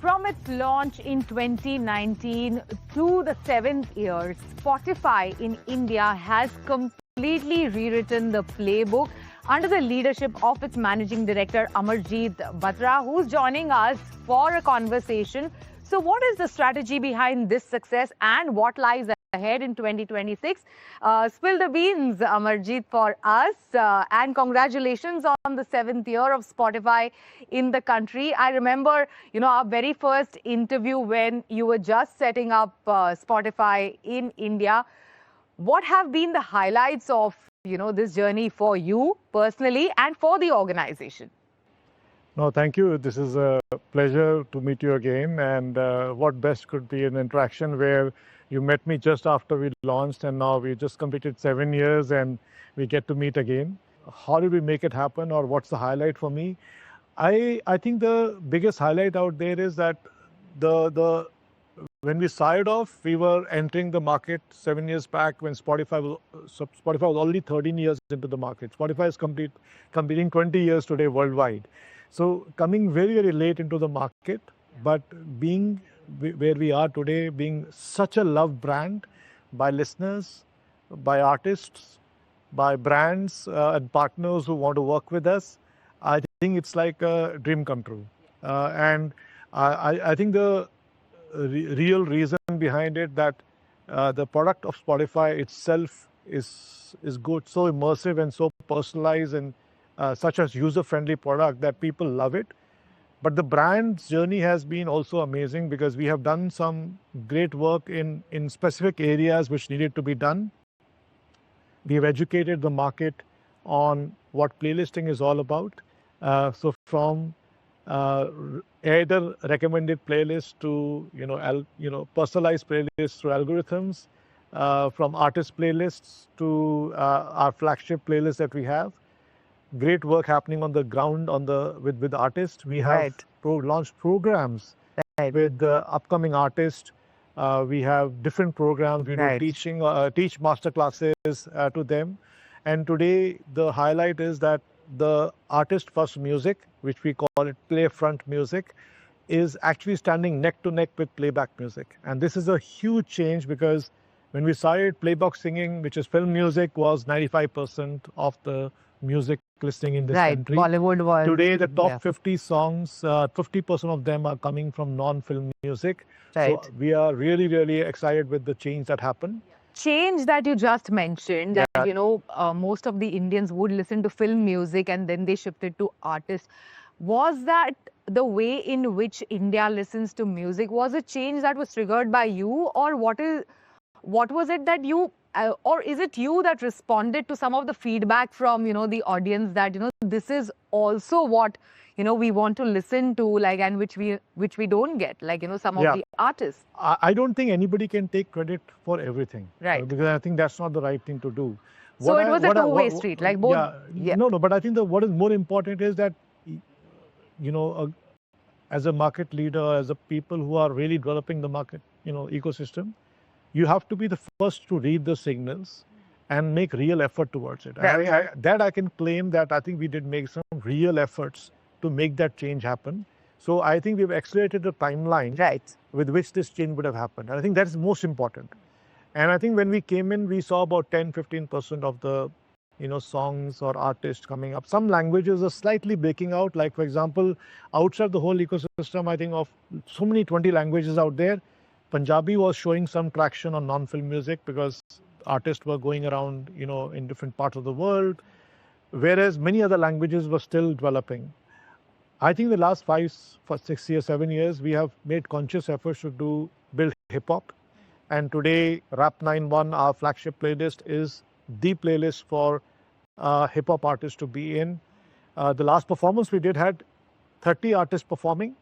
From its launch in 2019 to the 7th year, Spotify in India has completely rewritten the playbook under the leadership of its managing director Amarjit Batra, who's joining us for a conversation. So what is the strategy behind this success and what lies ahead in 2026? Spill the beans, Amarjit, for us. And congratulations on the 7th year of Spotify in the country. I remember, our very first interview when you were just setting up Spotify in India. What have been the highlights of, this journey for you personally and for the organization? No, thank you. This is a pleasure to meet you again. And what best could be an interaction where you met me just after we launched, and now we just completed 7 years and we get to meet again. How did we make it happen, or what's the highlight for me? I think the biggest highlight out there is that when we started off, we were entering the market 7 years back when Spotify was only 13 years into the market. Spotify is completing 20 years today worldwide. So coming very, very late into the market, but being where we are today, being such a loved brand by listeners, by artists, by brands and partners who want to work with us, I think it's like a dream come true. And I think the real reason behind it that the product of Spotify itself is good, so immersive and so personalized and such a user-friendly product that people love it. But the brand's journey has been also amazing because we have done some great work in specific areas which needed to be done. We have educated the market on what playlisting is all about. So from either recommended playlists to personalized playlists through algorithms, from artist playlists to our flagship playlist that we have. Great work happening on the ground with artists. We have launched programs with upcoming artists. We have different programs. We do teach master classes to them. And today the highlight is that the artist first music, which we call it play front music, is actually standing neck to neck with playback music. And this is a huge change because when we started, playback singing, which is film music, was 95% of the music listening in this country. Bollywood was. Today, the top 50 songs, 50% of them are coming from non-film music. So we are really, really excited with the change that happened. Change that you just mentioned, that, most of the Indians would listen to film music and then they shifted to artists. Was that the way in which India listens to music? Was a change that was triggered by you, or what was it that you, or is it you that responded to some of the feedback from, the audience that, this is also what, we want to listen to, like, and which we don't get, like, some of the artists? I don't think anybody can take credit for everything. Right. Because I think that's not the right thing to do. So it was a two-way street, like both. No, but I think what is more important is that, as a market leader, as a people who are really developing the market, ecosystem, you have to be the first to read the signals and make real effort towards it. I can claim that I think we did make some real efforts to make that change happen. So I think we've accelerated the timeline with which this change would have happened. And I think that's most important. And I think when we came in, we saw about 10-15% of the songs or artists coming up. Some languages are slightly breaking out. Like, for example, outside the whole ecosystem, I think of so many 20 languages out there, Punjabi was showing some traction on non-film music because artists were going around, in different parts of the world, whereas many other languages were still developing. I think the last 6 years, 7 years, we have made conscious efforts to build hip-hop. And today, Rap 91, our flagship playlist, is the playlist for hip-hop artists to be in. The last performance we did had 30 artists performing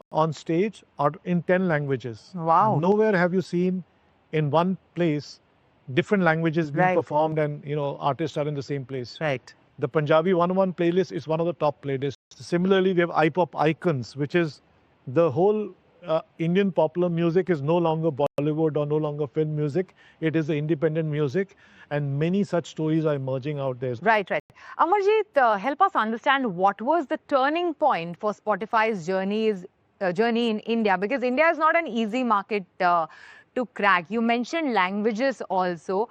on stage or in 10 languages. Wow. Nowhere have you seen in one place different languages being performed and artists are in the same place. Right. The Punjabi 101 playlist is one of the top playlists. Similarly, we have iPop Icons, which is the whole Indian popular music is no longer Bollywood or no longer film music. It is the independent music, and many such stories are emerging out there. Right. Amarjit, help us understand what was the turning point for Spotify's journey journey in India, because India is not an easy market to crack. You mentioned languages also.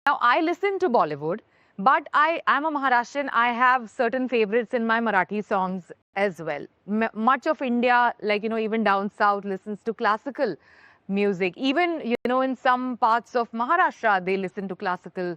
Now, I listen to Bollywood, but I am a Maharashtrian. I have certain favorites in my Marathi songs as well. Much of India, like, even down south, listens to classical music. Even, in some parts of Maharashtra, they listen to classical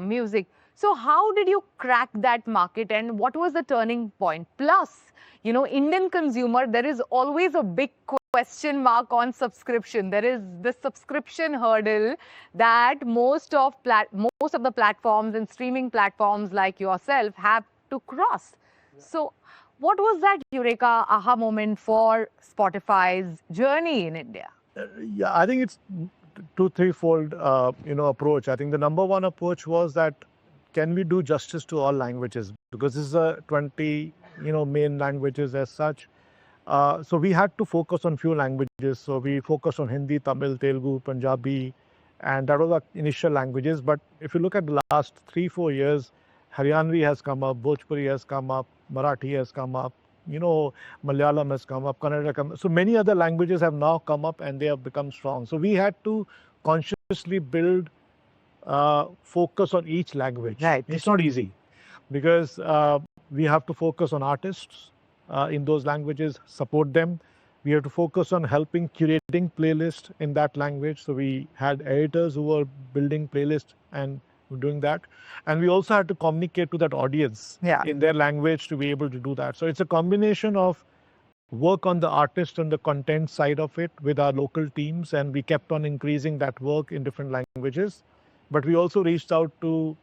music. So how did you crack that market, and what was the turning point? Plus, Indian consumer, there is always a big question mark on subscription. There is the subscription hurdle that most of the platforms and streaming platforms like yourself have to cross. So what was that eureka aha moment for Spotify's journey in India? Yeah, I think it's two, threefold, approach. I think the number one approach was that can we do justice to all languages? Because this is a 20, main languages as such. So we had to focus on few languages. So we focused on Hindi, Tamil, Telugu, Punjabi, and that was our initial languages. But if you look at the last 3-4 years, Haryanvi has come up, Bhojpuri has come up, Marathi has come up, Malayalam has come up, Kannada has come up. So many other languages have now come up and they have become strong. So we had to consciously build focus on each language. Right. It's not easy because we have to focus on artists in those languages, support them. We have to focus on helping curating playlists in that language. So we had editors who were building playlists and doing that. And we also had to communicate to that audience in their language to be able to do that. So it's a combination of work on the artist and the content side of it with our local teams. And we kept on increasing that work in different languages. But we also reached out to,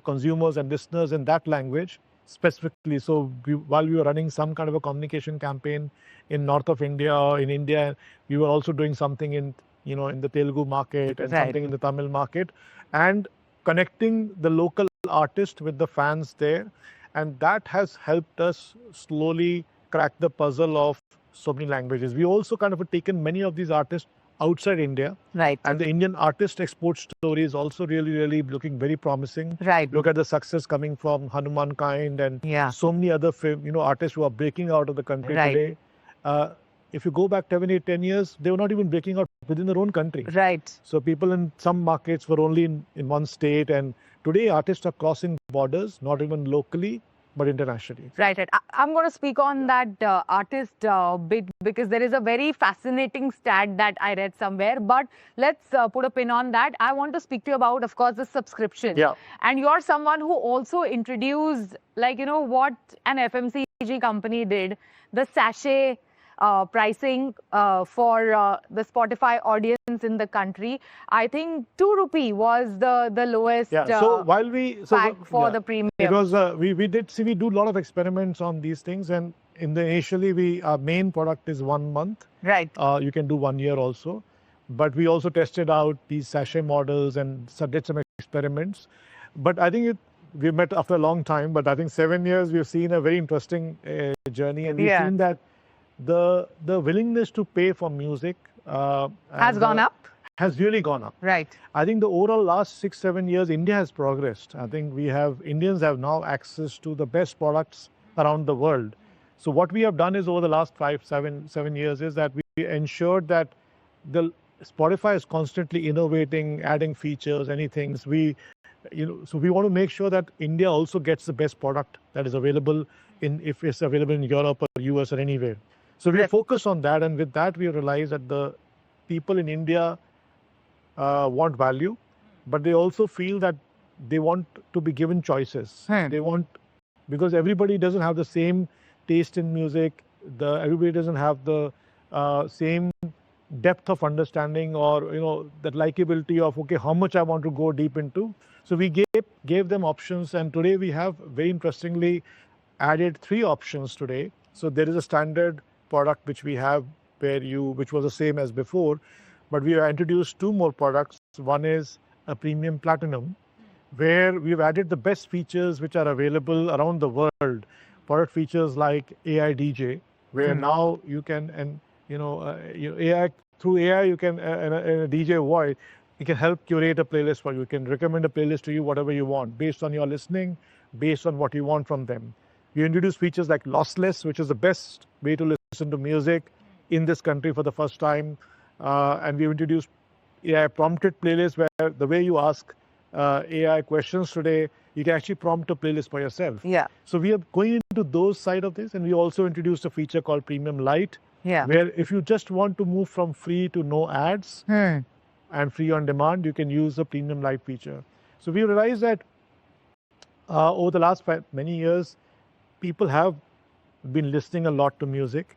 consumers and listeners in that language specifically. So while we were running some kind of a communication campaign in north of India or in India, we were also doing something in the Telugu market and something in the Tamil market, and connecting the local artist with the fans there. And that has helped us slowly crack the puzzle of so many languages. We also kind of taken many of these artists outside India. Right. And the Indian artist export story is also really, really looking very promising. Right. Look at the success coming from Hanuman Kind and so many other artists who are breaking out of the country today. If you go back 10 years, they were not even breaking out within their own country. Right. So people in some markets were only in one state, and today artists are crossing borders, not even locally, but internationally. Right. I'm going to speak on that artist bit because there is a very fascinating stat that I read somewhere. But let's put a pin on that. I want to speak to you about, of course, the subscription. Yeah. And you're someone who also introduced, what an FMCG company did, the sachet pricing for the Spotify audience in the country. I think 2 rupee was the lowest so while we pack for the premium. Because we do a lot of experiments on these things, and initially our main product is 1 month. Right. You can do 1 year also, but we also tested out these sachet models and did some experiments. But I think we met after a long time, but I think 7 years we've seen a very interesting journey, and we've seen that the willingness to pay for music has gone up. Has really gone up. Right. I think the overall last 6-7 years, India has progressed. I think Indians have now access to the best products around the world. So what we have done is over the last 7 years is that we ensured that the Spotify is constantly innovating, adding features, anything. So we want to make sure that India also gets the best product that is available if it's available in Europe or US or anywhere. So we focus on that, and with that we realize that the people in India want value, but they also feel that they want to be given choices. Because everybody doesn't have the same taste in music, everybody doesn't have the same depth of understanding or that likability of how much I want to go deep into. So we gave them options, and today we have very interestingly added 3 options today. So there is a standard product which we have which was the same as before, but we have introduced 2 more products. One is a premium platinum, where we've added the best features which are available around the world. Product features like AI DJ, where now you can, through AI you can, a DJ voice, it can help curate a playlist for you. It can recommend a playlist to you, whatever you want, based on your listening, based on what you want from them. We introduced features like lossless, which is the best way to listen to music in this country for the first time. And we've introduced AI prompted playlists where the way you ask AI questions today, you can actually prompt a playlist for yourself. Yeah. So we are going into those side of this, and we also introduced a feature called Premium Lite, where if you just want to move from free to no ads and free on demand, you can use the Premium Lite feature. So we realized that over the last many years, people have been listening a lot to music,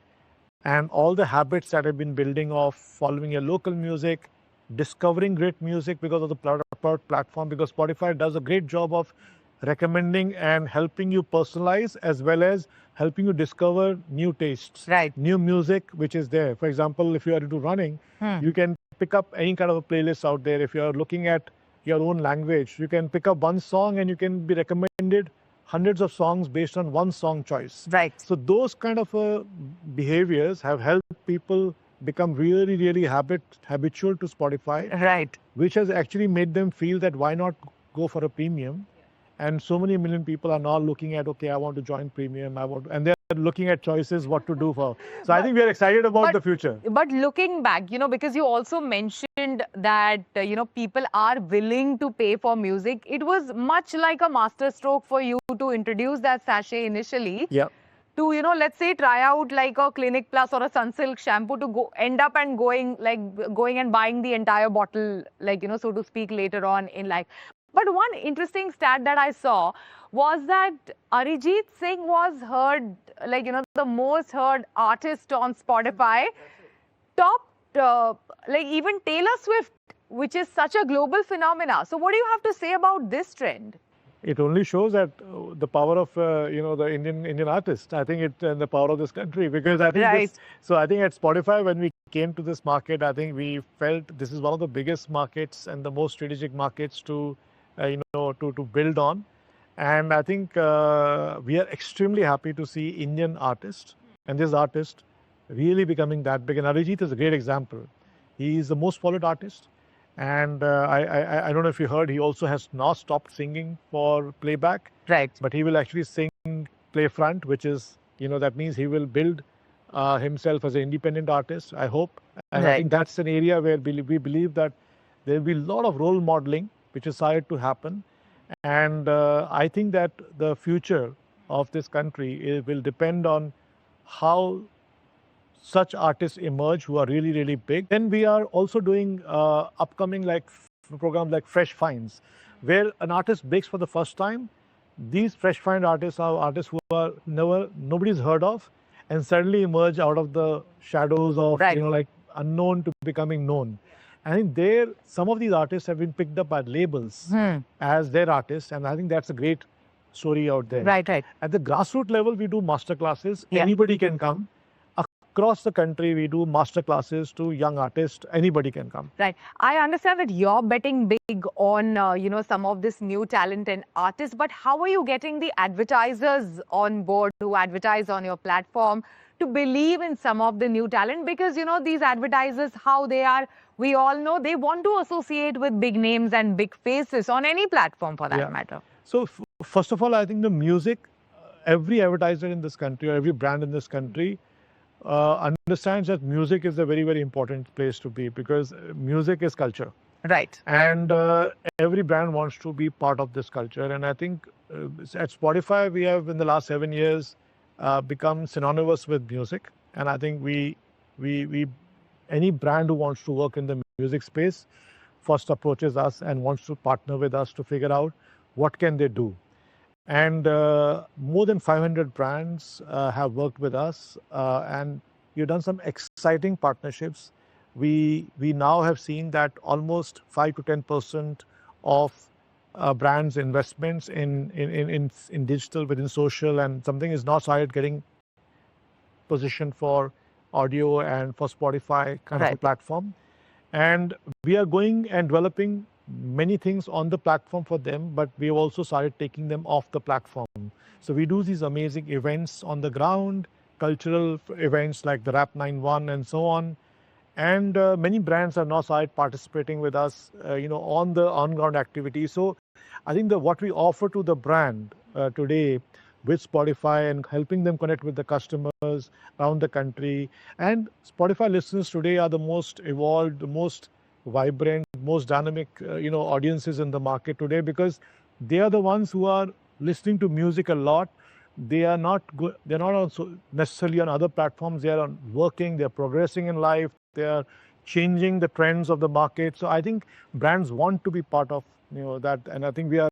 and all the habits that have been building of following your local music, discovering great music because of the platform, because Spotify does a great job of recommending and helping you personalize as well as helping you discover new tastes, new music which is there. For example, if you are into running, you can pick up any kind of a playlist out there. If you are looking at your own language, you can pick up one song and you can be recommended hundreds of songs based on one song choice. So those kind of behaviors have helped people become really, really habitual to Spotify, which has actually made them feel that why not go for a premium. And so many million people are now looking at, okay, I want to join premium, and they're looking at choices what to do for. So I think we are excited about the future. But looking back, because you also mentioned that, people are willing to pay for music. It was much like a masterstroke for you to introduce that sachet initially. To, let's say try out like a Clinic Plus or a Sunsilk shampoo to end up and going and buying the entire bottle, so to speak, later on in life. But one interesting stat that I saw was that Arijit Singh was heard, the most heard artist on Spotify. Topped, even Taylor Swift, which is such a global phenomena. So what do you have to say about this trend? It only shows that the power of the Indian artist. I think and the power of this country, because I think so I think at Spotify, when we came to this market, I think we felt this is one of the biggest markets and the most strategic markets to to build on. And I think we are extremely happy to see Indian artists and this artist really becoming that big. And Arijit is a great example. He is the most followed artist. And I don't know if you heard, he also has now stopped singing for playback. But he will actually sing play front, which is, that means he will build himself as an independent artist, I hope. And I think that's an area where we believe that there will be a lot of role modeling, which is started to happen. And I think that the future of this country will depend on how such artists emerge who are really, really big. Then we are also doing upcoming programs like Fresh Finds, where an artist breaks for the first time. These Fresh Find artists are artists who are nobody's heard of, and suddenly emerge out of the shadows of unknown to becoming known. I think some of these artists have been picked up by labels as their artists, and I think that's a great story out there. At the grassroots level, we do master classes. Anybody can come. Across the country, we do master classes to young artists. Anybody can come. I understand that you're betting big on, some of this new talent and artists, but how are you getting the advertisers on board who advertise on your platform to believe in some of the new talent? Because, these advertisers, how they are, we all know they want to associate with big names and big faces on any platform for that matter. So first of all, I think the music, every advertiser in this country or every brand in this country understands that music is a very, very important place to be, because music is culture. And every brand wants to be part of this culture. And I think at Spotify, we have in the last 7 years become synonymous with music. And I think any brand who wants to work in the music space first approaches us and wants to partner with us to figure out what can they do. And more than 500 brands have worked with us, and we've done some exciting partnerships. We now have seen that almost 5 to 10% of brands' investments in digital within social and something is now started getting positioned for audio and for Spotify kind of a platform. And we are going and developing many things on the platform for them, but we have also started taking them off the platform. So we do these amazing events on the ground, cultural events like the Rap 91 and so on. And many brands have now started participating with us, on the on-ground activities. So I think what we offer to the brand today with Spotify and helping them connect with the customers around the country. And Spotify listeners today are the most evolved, the most vibrant, most dynamic, audiences in the market today, because they are the ones who are listening to music a lot. They are not they're not also necessarily on other platforms. They are on working. They are progressing in life. They are changing the trends of the market. So I think brands want to be part of that, and I think we are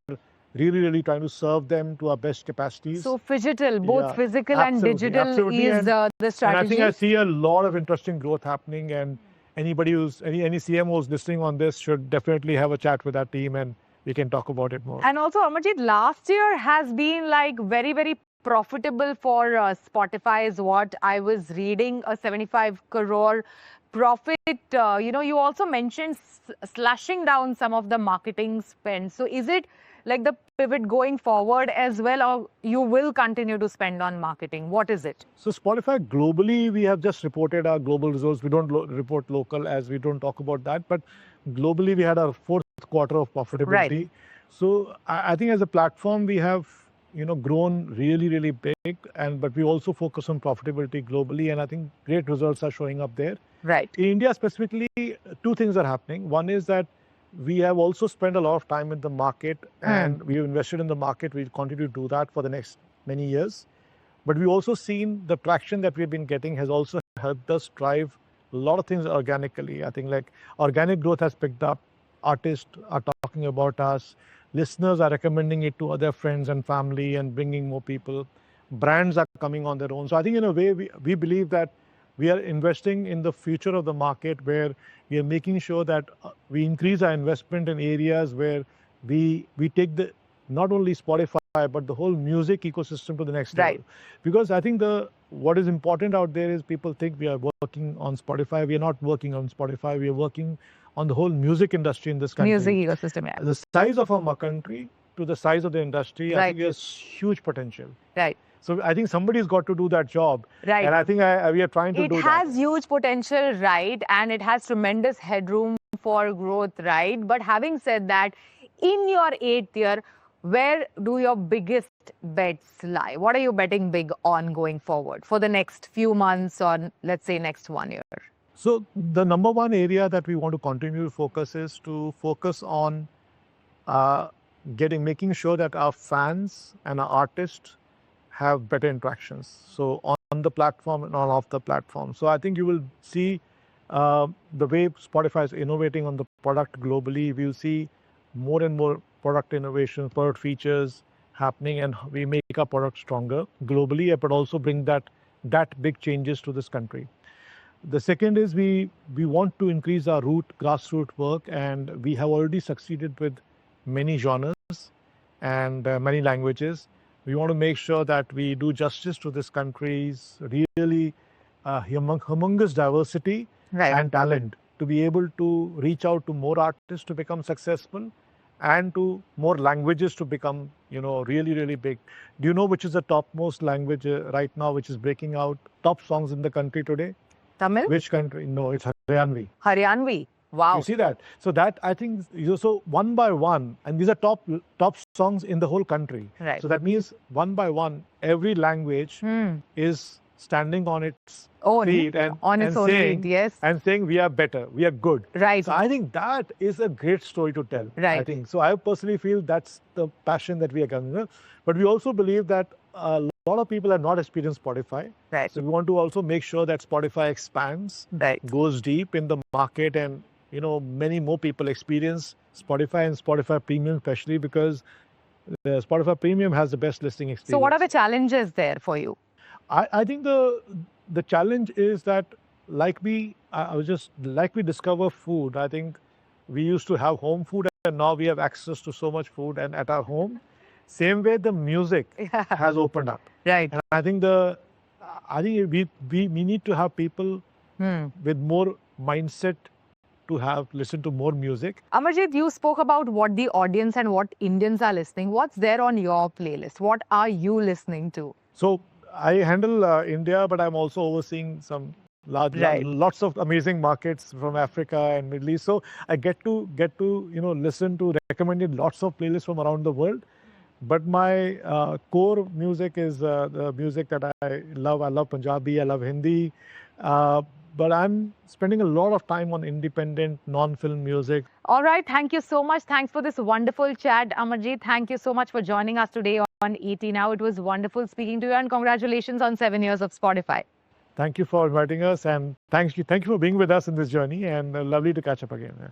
really trying to serve them to our best capacities. So phygital, both Yeah, physical and digital absolutely. is the And strategy. I think I see a lot of interesting growth happening, and anybody who's any CMO who's listening on this should definitely have a chat with our team, and we can talk about it more. And also, Amarjit, last year has been like very profitable for Spotify is what I was reading, a 75 crore profit. You also mentioned slashing down some of the marketing spend. So is it like the pivot going forward as well, or you will continue to spend on marketing? What is it? So Spotify globally, we have just reported our global results. We don't report local, as we don't talk about that. But globally, we had our fourth quarter of profitability. Right. So I think as a platform, we have grown really big, but we also focus on profitability globally, and I think great results are showing up there. Right. In India specifically, two things are happening. One is that we have also spent a lot of time in the market, and we've invested in the market. We'll continue to do that for the next many years. But we've also seen the traction that we've been getting has also helped us drive a lot of things organically. I think like organic growth has picked up. Artists are talking about us. Listeners are recommending it to other friends and family and bringing more people. Brands are coming on their own. So I think in a way, we believe that we are investing in the future of the market, where we are making sure that we increase our investment in areas where we take not only Spotify, but the whole music ecosystem to the next level. Because I think what is important out there is people think we are working on Spotify. We are not working on Spotify. We are working on the whole music industry in this country. Music ecosystem, yeah. The size of our country to the size of the industry, I think there's huge potential. Right. So I think somebody's got to do that job. Right. And I think we are trying to do that. It has huge potential, right? And it has tremendous headroom for growth, right? But having said that, in your 8th year, where do your biggest bets lie? What are you betting big on going forward for the next few months, or let's say next 1 year? So the number one area that we want to continue to focus is to focus on making sure that our fans and our artists have better interactions. So on the platform and on off the platform. So I think you will see the way Spotify is innovating on the product globally. We'll see more and more product innovation, product features happening, and we make our product stronger globally, but also bring that big changes to this country. The second is we want to increase our grassroots work, and we have already succeeded with many genres and many languages. We want to make sure that we do justice to this country's really humongous diversity and talent, to be able to reach out to more artists to become successful, and to more languages to become really big. Do you know which is the topmost language right now, which is breaking out top songs in the country today? Tamil? Which country? No, it's Haryanvi. Haryanvi. Wow. You see that? So that, I think, so one by one, and these are top songs in the whole country. Right. So that means one by one, every language is standing on its feet and saying, yes, and saying we are better, we are good. Right. So I think that is a great story to tell. Right. I think so. I personally feel that's the passion that we are going. But we also believe that a lot of people have not experienced Spotify. Right. So we want to also make sure that Spotify expands, goes deep in the market, and many more people experience Spotify, and Spotify Premium especially, because the Spotify Premium has the best listening experience. So what are the challenges there for you? I think the challenge is that like we discover food. I think we used to have home food, and now we have access to so much food and at our home. Same way the music has opened up. Right. And I think we need to have people with more mindset to listen to more music. Amarjit, you spoke about what the audience and what Indians are listening. What's there on your playlist? What are you listening to? So I handle India, but I'm also overseeing some lots of amazing markets from Africa and Middle East. So I get to listen to recommended lots of playlists from around the world. But my core music is the music that I love. I love Punjabi, I love Hindi. But I'm spending a lot of time on independent non-film music. All right. Thank you so much. Thanks for this wonderful chat, Amarjit. Thank you so much for joining us today on ET Now. It was wonderful speaking to you, and congratulations on 7 years of Spotify. Thank you for inviting us, and thank you for being with us in this journey, and lovely to catch up again.